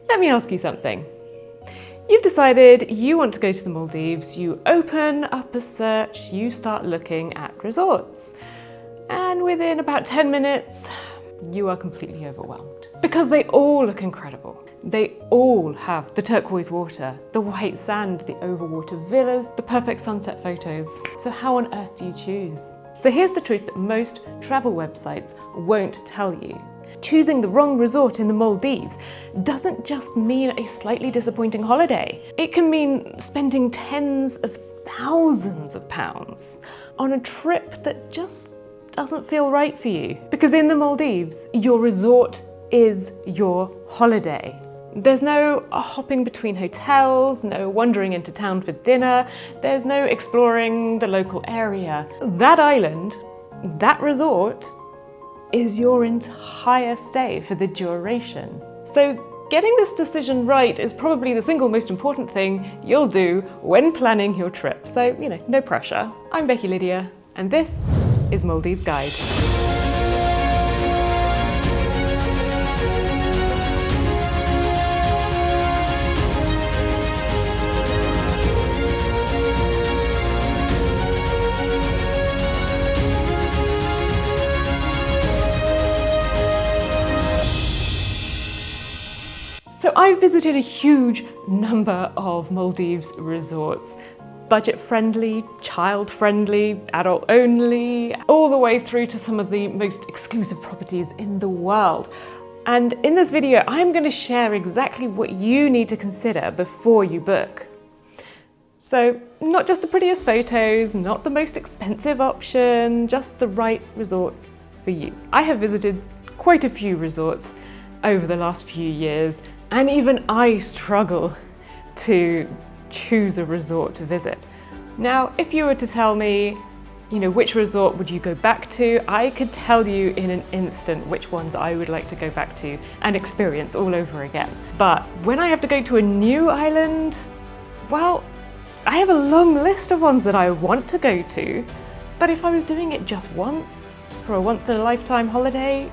Let me ask you something. You've decided you want to go to the Maldives, you open up a search, you start looking at resorts. And within about 10 minutes, you are completely overwhelmed. Because they all look incredible. They all have the turquoise water, the white sand, the overwater villas, the perfect sunset photos. So how on earth do you choose? So here's the truth that most travel websites won't tell you. Choosing the wrong resort in the Maldives doesn't just mean a slightly disappointing holiday. It can mean spending tens of thousands of pounds on a trip that just doesn't feel right for you. Because in the Maldives, your resort is your holiday. There's no hopping between hotels, no wandering into town for dinner, there's no exploring the local area. That island, that resort, is your entire stay for the duration. So getting this decision right is probably the single most important thing you'll do when planning your trip. So, no pressure. I'm Becky Lydia, and this is Maldives Guide. So I've visited a huge number of Maldives resorts. Budget-friendly, child-friendly, adult-only, all the way through to some of the most exclusive properties in the world. And in this video, I'm going to share exactly what you need to consider before you book. So not just the prettiest photos, not the most expensive option, just the right resort for you. I have visited quite a few resorts over the last few years, and even I struggle to choose a resort to visit. Now, if you were to tell me, which resort would you go back to, I could tell you in an instant which ones I would like to go back to and experience all over again. But when I have to go to a new island, well, I have a long list of ones that I want to go to, but if I was doing it just once, for a once-in-a-lifetime holiday,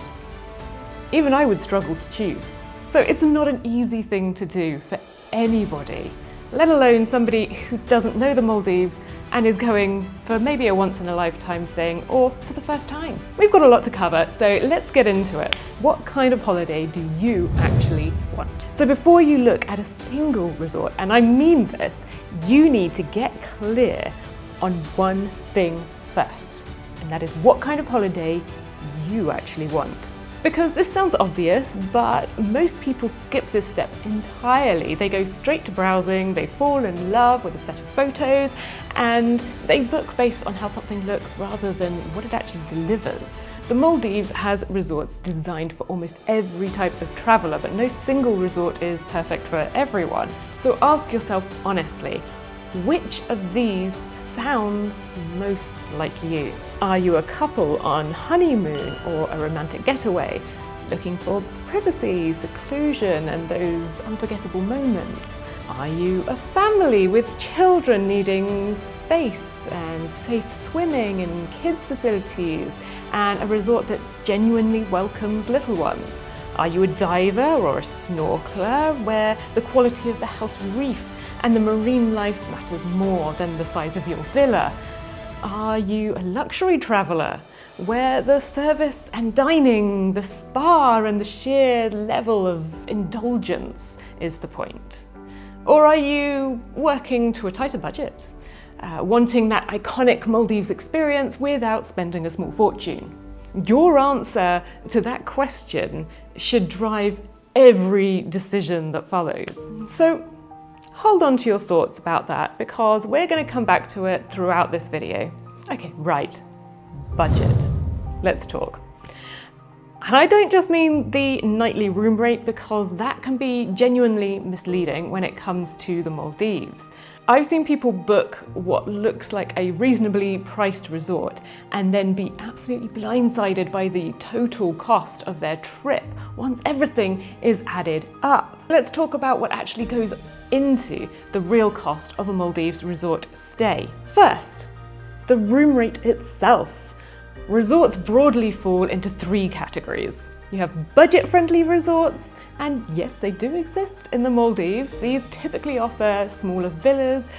even I would struggle to choose. So it's not an easy thing to do for anybody, let alone somebody who doesn't know the Maldives and is going for maybe a once-in-a-lifetime thing or for the first time. We've got a lot to cover, so let's get into it. What kind of holiday do you actually want? So before you look at a single resort, and I mean this, you need to get clear on one thing first, and that is what kind of holiday you actually want. Because this sounds obvious, but most people skip this step entirely. They go straight to browsing, they fall in love with a set of photos, and they book based on how something looks rather than what it actually delivers. The Maldives has resorts designed for almost every type of traveller, but no single resort is perfect for everyone. So ask yourself honestly, which of these sounds most like you? Are you a couple on honeymoon or a romantic getaway, looking for privacy, seclusion, and those unforgettable moments? Are you a family with children needing space and safe swimming and kids facilities, and a resort that genuinely welcomes little ones? Are you a diver or a snorkeler where the quality of the house reef and the marine life matters more than the size of your villa? Are you a luxury traveller where the service and dining, the spa and the sheer level of indulgence is the point? Or are you working to a tighter budget, wanting that iconic Maldives experience without spending a small fortune? Your answer to that question should drive every decision that follows. So hold on to your thoughts about that, because we're going to come back to it throughout this video. Okay, right, budget. Let's talk. And I don't just mean the nightly room rate, because that can be genuinely misleading when it comes to the Maldives. I've seen people book what looks like a reasonably priced resort and then be absolutely blindsided by the total cost of their trip once everything is added up. Let's talk about what actually goes into the real cost of a Maldives resort stay. First, the room rate itself. Resorts broadly fall into three categories. You have budget-friendly resorts, and yes, they do exist in the Maldives. These typically offer smaller villas,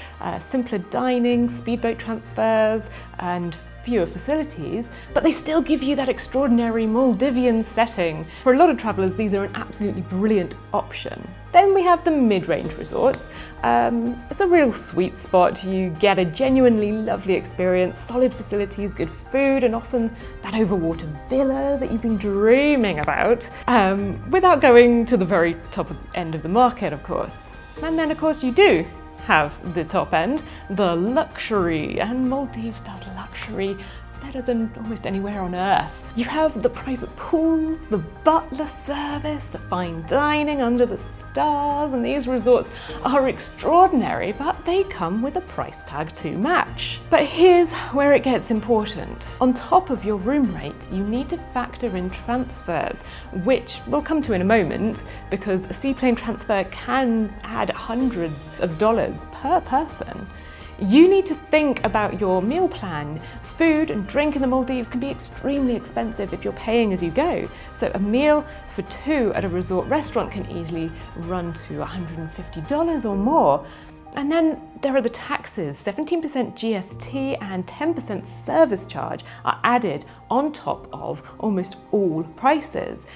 simpler dining, speedboat transfers, and fewer facilities, but they still give you that extraordinary Maldivian setting. For a lot of travellers, these are an absolutely brilliant option. Then we have the mid-range resorts. It's a real sweet spot. You get a genuinely lovely experience, solid facilities, good food, and often that overwater villa that you've been dreaming about, without going to the very top end of the market, of course. And then, of course, you do have the top end, the luxury, and Maldives does luxury better than almost anywhere on earth. You have the private pools, the butler service, the fine dining under the stars, and these resorts are extraordinary, but they come with a price tag to match. But here's where it gets important. On top of your room rate, you need to factor in transfers, which we'll come to in a moment, because a seaplane transfer can add hundreds of dollars per person. You need to think about your meal plan. Food and drink in the Maldives can be extremely expensive if you're paying as you go. So a meal for two at a resort restaurant can easily run to $150 or more. And then there are the taxes. 17% GST and 10% service charge are added on top of almost all prices.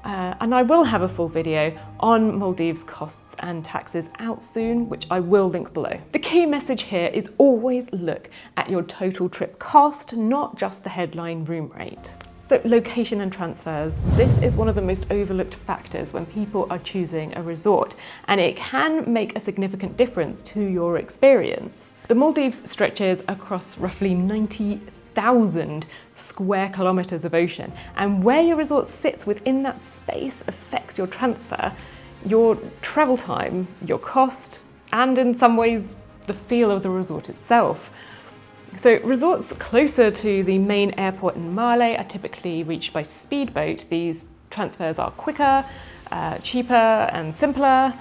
And I will have a full video on Maldives costs and taxes out soon, which I will link below. The key message here is always look at your total trip cost, not just the headline room rate. So location and transfers. This is one of the most overlooked factors when people are choosing a resort, and it can make a significant difference to your experience. The Maldives stretches across roughly 90,000 square kilometers of ocean, and where your resort sits within that space affects your transfer, your travel time, your cost, and in some ways the feel of the resort itself. So resorts closer to the main airport in Male are typically reached by speedboat. These transfers are quicker, cheaper and simpler,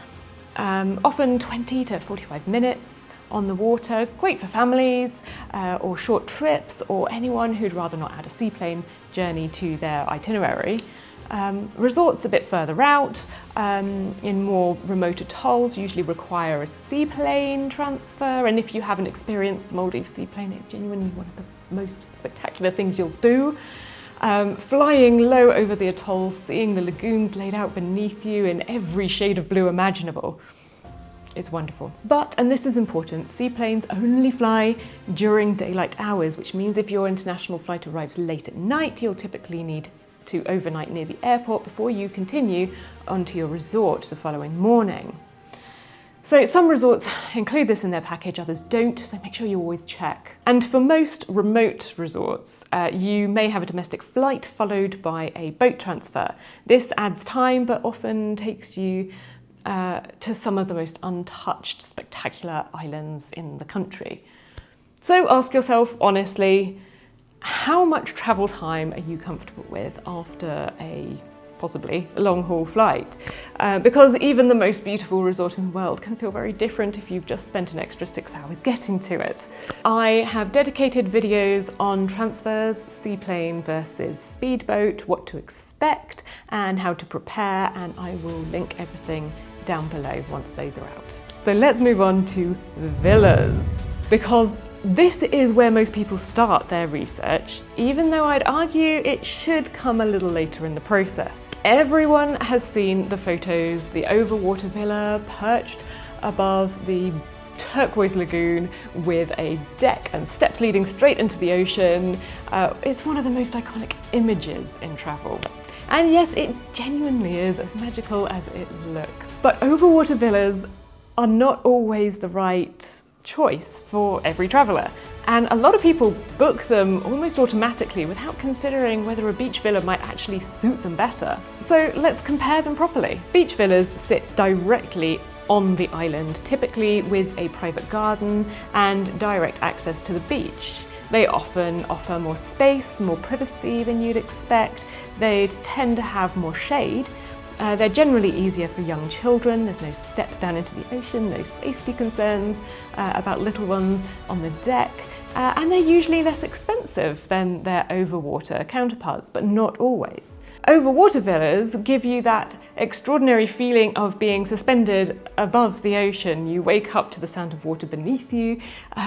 often 20 to 45 minutes on the water, great for families or short trips or anyone who'd rather not add a seaplane journey to their itinerary. Resorts a bit further out, in more remote atolls, usually require a seaplane transfer, and if you haven't experienced the Maldives seaplane, it's genuinely one of the most spectacular things you'll do. Flying low over the atolls, seeing the lagoons laid out beneath you in every shade of blue imaginable. It's wonderful. But, and this is important, seaplanes only fly during daylight hours, which means if your international flight arrives late at night, you'll typically need to overnight near the airport before you continue onto your resort the following morning. So some resorts include this in their package, others don't, so make sure you always check. And for most remote resorts, you may have a domestic flight followed by a boat transfer. This adds time, but often takes you to some of the most untouched, spectacular islands in the country. So ask yourself honestly, how much travel time are you comfortable with after a possibly long-haul flight? Because even the most beautiful resort in the world can feel very different if you've just spent an extra 6 hours getting to it. I have dedicated videos on transfers, seaplane versus speedboat, what to expect and how to prepare, and I will link everything down below once those are out. So let's move on to villas, because this is where most people start their research, even though I'd argue it should come a little later in the process. Everyone has seen the photos, the overwater villa perched above the turquoise lagoon with a deck and steps leading straight into the ocean. It's one of the most iconic images in travel. And yes, it genuinely is as magical as it looks. But overwater villas are not always the right choice for every traveller. And a lot of people book them almost automatically without considering whether a beach villa might actually suit them better. So let's compare them properly. Beach villas sit directly on the island, typically with a private garden and direct access to the beach. They often offer more space, more privacy than you'd expect. They'd tend to have more shade. They're generally easier for young children. There's no steps down into the ocean, no safety concerns about little ones on the deck. and they're usually less expensive than their overwater counterparts, but not always. Overwater villas give you that extraordinary feeling of being suspended above the ocean. You wake up to the sound of water beneath you.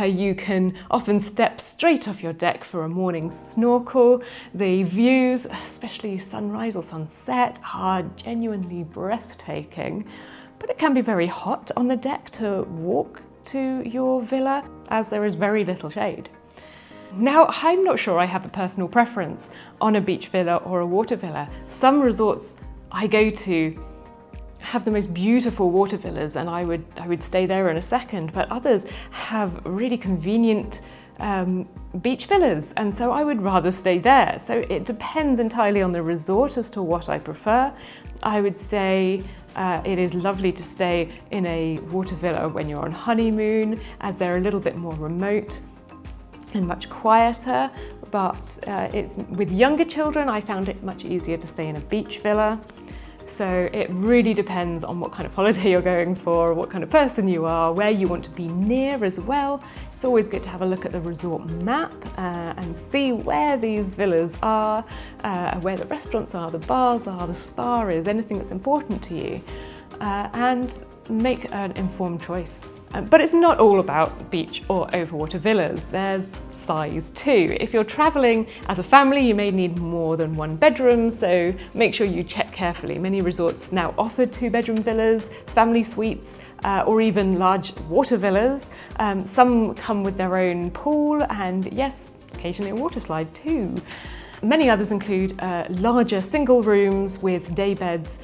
You can often step straight off your deck for a morning snorkel. The views, especially sunrise or sunset, are genuinely breathtaking. But it can be very hot on the deck to walk to your villa, as there is very little shade. Now, I'm not sure I have a personal preference on a beach villa or a water villa. Some resorts I go to have the most beautiful water villas, and I would stay there in a second, but others have really convenient beach villas, and so I would rather stay there. So it depends entirely on the resort as to what I prefer. I would say it is lovely to stay in a water villa when you're on honeymoon, as they're a little bit more remote and much quieter, but it's with younger children I found it much easier to stay in a beach villa. So it really depends on what kind of holiday you're going for, what kind of person you are, where you want to be near as well. It's always good to have a look at the resort map and see where these villas are, where the restaurants are, the bars are, the spa is, anything that's important to you, and make an informed choice. But it's not all about beach or overwater villas. There's size too. If you're traveling as a family, you may need more than one bedroom, so make sure you check carefully. Many resorts now offer 2-bedroom villas, family suites, or even large water villas. Some come with their own pool and, yes, occasionally a water slide too. Many others include larger single rooms with day beds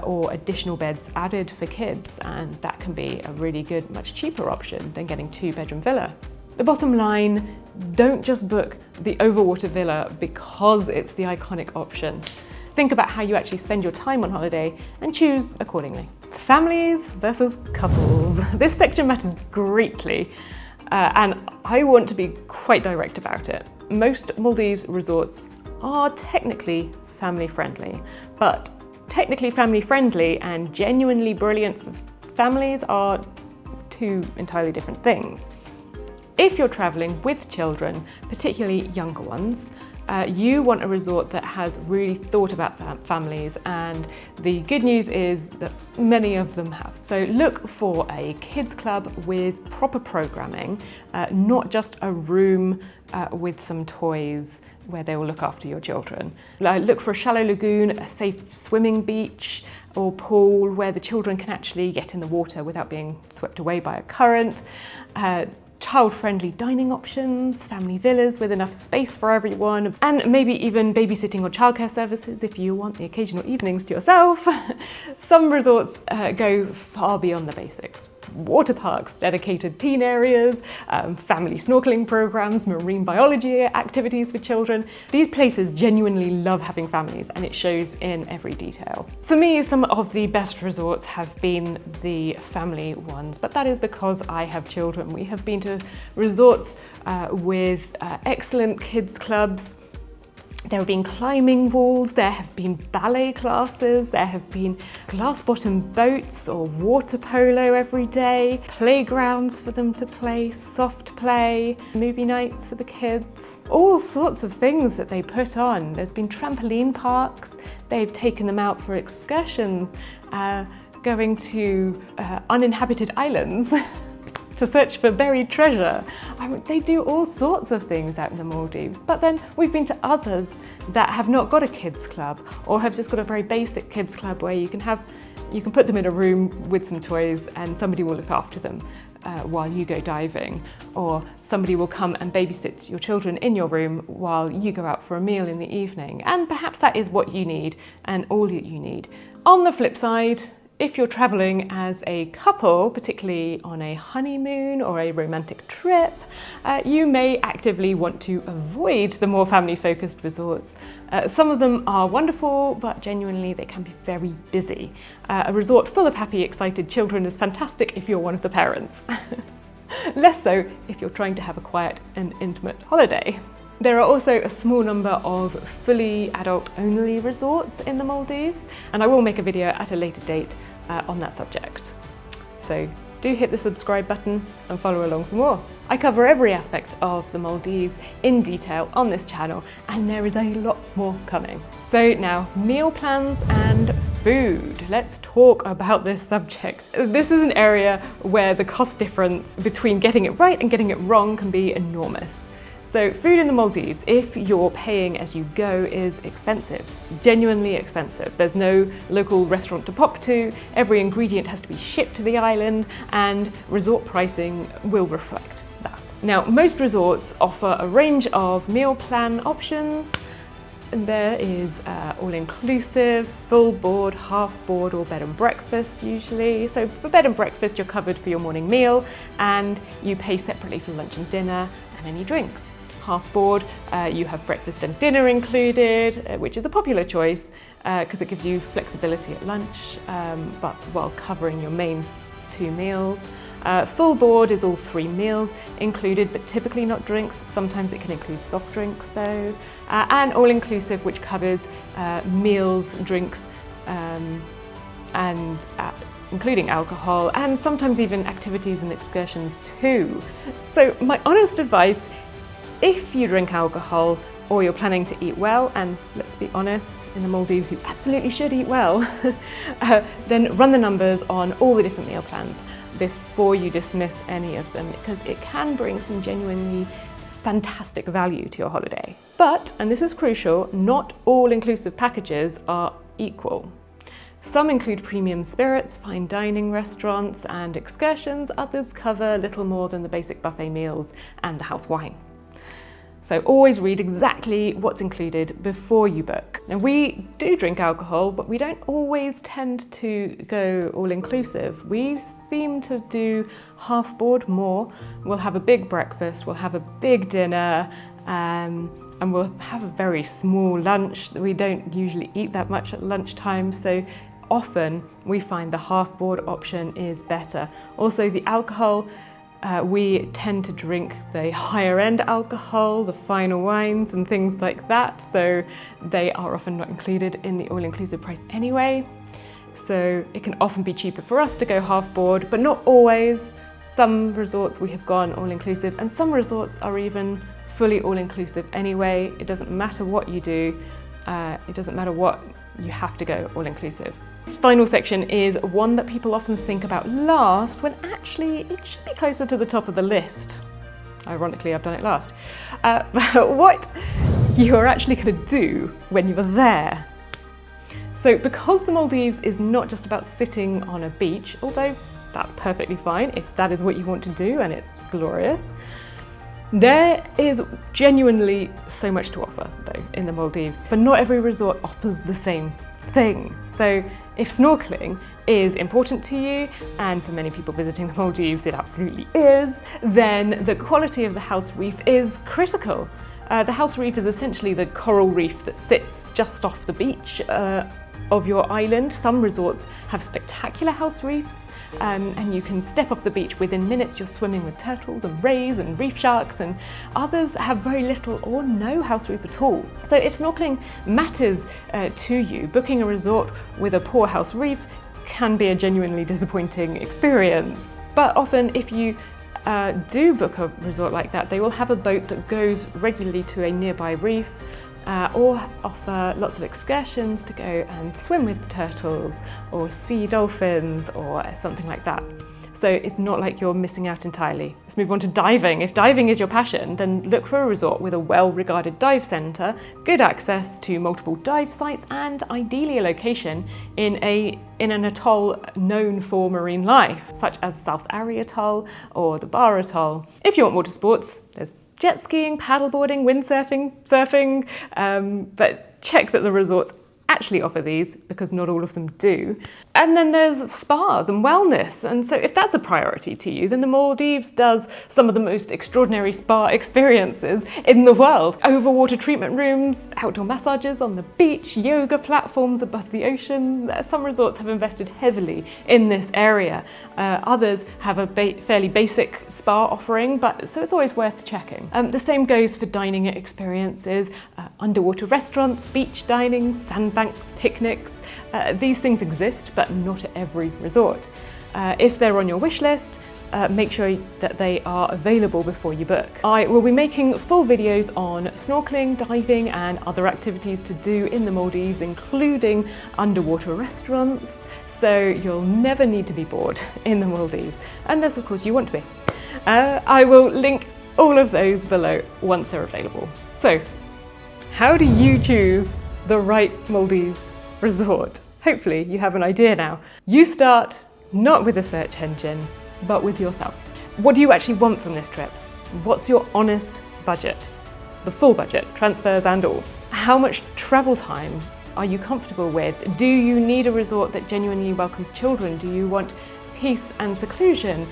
or additional beds added for kids, and that can be a really good, much cheaper option than getting 2-bedroom villa. The bottom line, don't just book the overwater villa because it's the iconic option. Think about how you actually spend your time on holiday and choose accordingly. Families versus couples. This section matters greatly, and I want to be quite direct about it. Most Maldives resorts are technically family friendly, but technically family friendly and genuinely brilliant families are two entirely different things. If you're traveling with children, particularly younger ones, you want a resort that has really thought about families, and the good news is that many of them have. So look for a kids club with proper programming, not just a room with some toys where they will look after your children. Look for a shallow lagoon, a safe swimming beach or pool where the children can actually get in the water without being swept away by a current. Child-friendly dining options, family villas with enough space for everyone, and maybe even babysitting or childcare services if you want the occasional evenings to yourself. Some resorts go far beyond the basics. Water parks, dedicated teen areas, family snorkeling programs, marine biology activities for children. These places genuinely love having families, and it shows in every detail. For me, some of the best resorts have been the family ones, but that is because I have children. We have been to resorts with excellent kids clubs. There have been climbing walls, there have been ballet classes, there have been glass-bottom boats or water polo every day, playgrounds for them to play, soft play, movie nights for the kids, all sorts of things that they put on. There's been trampoline parks, they've taken them out for excursions, going to uninhabited islands to search for buried treasure. They do all sorts of things out in the Maldives, but then we've been to others that have not got a kids club or have just got a very basic kids club where you can put them in a room with some toys and somebody will look after them while you go diving, or somebody will come and babysit your children in your room while you go out for a meal in the evening. And perhaps that is what you need and all that you need. On the flip side, if you're traveling as a couple, particularly on a honeymoon or a romantic trip, you may actively want to avoid the more family-focused resorts. Some of them are wonderful, but genuinely they can be very busy. A resort full of happy, excited children is fantastic if you're one of the parents. Less so if you're trying to have a quiet and intimate holiday. There are also a small number of fully adult-only resorts in the Maldives, and I will make a video at a later date on that subject. So do hit the subscribe button and follow along for more. I cover every aspect of the Maldives in detail on this channel, and there is a lot more coming. So now, meal plans and food. Let's talk about this subject. This is an area where the cost difference between getting it right and getting it wrong can be enormous. So food in the Maldives, if you're paying as you go, is expensive, genuinely expensive. There's no local restaurant to pop to, every ingredient has to be shipped to the island, and resort pricing will reflect that. Now, most resorts offer a range of meal plan options. And there is all-inclusive, full board, half board, or bed and breakfast usually. So for bed and breakfast, you're covered for your morning meal, and you pay separately for lunch and dinner and any drinks. Half board, you have breakfast and dinner included, which is a popular choice because it gives you flexibility at lunch, but while covering your main 2 meals. Full board is all 3 meals included, but typically not drinks. Sometimes it can include soft drinks though. And all-inclusive, which covers meals, drinks, and including alcohol, and sometimes even activities and excursions too. So my honest advice, if you drink alcohol or you're planning to eat well, and let's be honest, in the Maldives you absolutely should eat well, then run the numbers on all the different meal plans before you dismiss any of them, because it can bring some genuinely fantastic value to your holiday. But, and this is crucial, not all inclusive packages are equal. Some include premium spirits, fine dining restaurants, and excursions. Others cover little more than the basic buffet meals and the house wine. So always read exactly what's included before you book. Now, we do drink alcohol, but we don't always tend to go all-inclusive. We seem to do half board more. We'll have a big breakfast, we'll have a big dinner, and we'll have a very small lunch. We don't usually eat that much at lunchtime, so often we find the half board option is better. Also, the alcohol, we tend to drink the higher end alcohol, the finer wines and things like that, so they are often not included in the all-inclusive price anyway. So it can often be cheaper for us to go half board, but not always. Some resorts we have gone all-inclusive, and some resorts are even fully all-inclusive anyway. It doesn't matter what you do, it doesn't matter what, you have to go all-inclusive. This final section is one that people often think about last, when actually it should be closer to the top of the list. Ironically, I've done it last. What you're actually going to do when you're there. So because the Maldives is not just about sitting on a beach, although that's perfectly fine if that is what you want to do and it's glorious, there is genuinely so much to offer though in the Maldives, but not every resort offers the same thing. So if snorkeling is important to you, and for many people visiting the Maldives it absolutely is, then the quality of the house reef is critical. The house reef is essentially the coral reef that sits just off the beach of your island. Some resorts have spectacular house reefs, and you can step off the beach within minutes. You're swimming with turtles and rays and reef sharks, and others have very little or no house reef at all. So if snorkeling matters to you, booking a resort with a poor house reef can be a genuinely disappointing experience. But often if you do book a resort like that, they will have a boat that goes regularly to a nearby reef, or offer lots of excursions to go and swim with turtles or see dolphins or something like that. So it's not like you're missing out entirely. Let's move on to diving. If diving is your passion, then look for a resort with a well-regarded dive centre, good access to multiple dive sites, and ideally a location in an atoll known for marine life, such as South Ari Atoll or the Bar Atoll. If you want water sports, there's jet skiing, paddleboarding, windsurfing, surfing, but check that the resorts actually offer these, because not all of them do. And then there's spas and wellness, and so if that's a priority to you, then the Maldives does some of the most extraordinary spa experiences in the world. Overwater treatment rooms, outdoor massages on the beach, yoga platforms above the ocean. Some resorts have invested heavily in this area. Others have a fairly basic spa offering, but so it's always worth checking. The same goes for dining experiences, underwater restaurants, beach dining, sandbank picnics. These things exist, but not at every resort. If they're on your wish list, make sure that they are available before you book. I will be making full videos on snorkeling, diving and other activities to do in the Maldives, including underwater restaurants, so you'll never need to be bored in the Maldives, unless of course you want to be. I will link all of those below once they're available. So, how do you choose the right Maldives resort? Hopefully you have an idea now. You start not with a search engine, but with yourself. What do you actually want from this trip? What's your honest budget? The full budget, transfers and all. How much travel time are you comfortable with? Do you need a resort that genuinely welcomes children? Do you want peace and seclusion?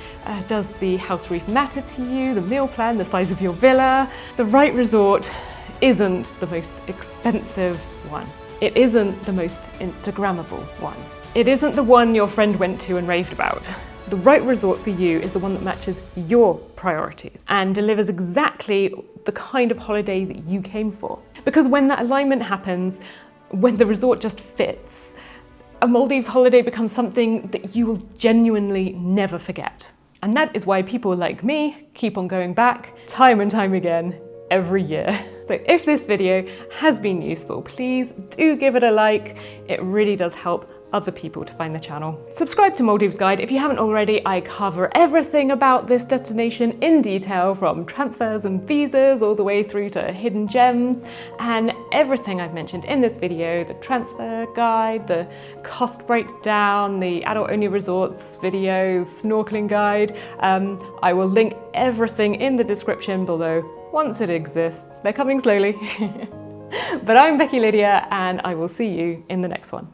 Does the house reef matter to you? The meal plan, the size of your villa? The right resort isn't the most expensive one. It isn't the most Instagrammable one. It isn't the one your friend went to and raved about. The right resort for you is the one that matches your priorities and delivers exactly the kind of holiday that you came for. Because when that alignment happens, when the resort just fits, a Maldives holiday becomes something that you will genuinely never forget. And that is why people like me keep on going back time and time again every year. So if this video has been useful, please do give it a like. It really does help other people to find the channel. Subscribe to Maldives Guide if you haven't already. I cover everything about this destination in detail, from transfers and visas all the way through to hidden gems, and everything I've mentioned in this video, the transfer guide, the cost breakdown, the adult-only resorts video, snorkeling guide. I will link everything in the description below once it exists. They're coming slowly. But I'm Becky Lydia, and I will see you in the next one.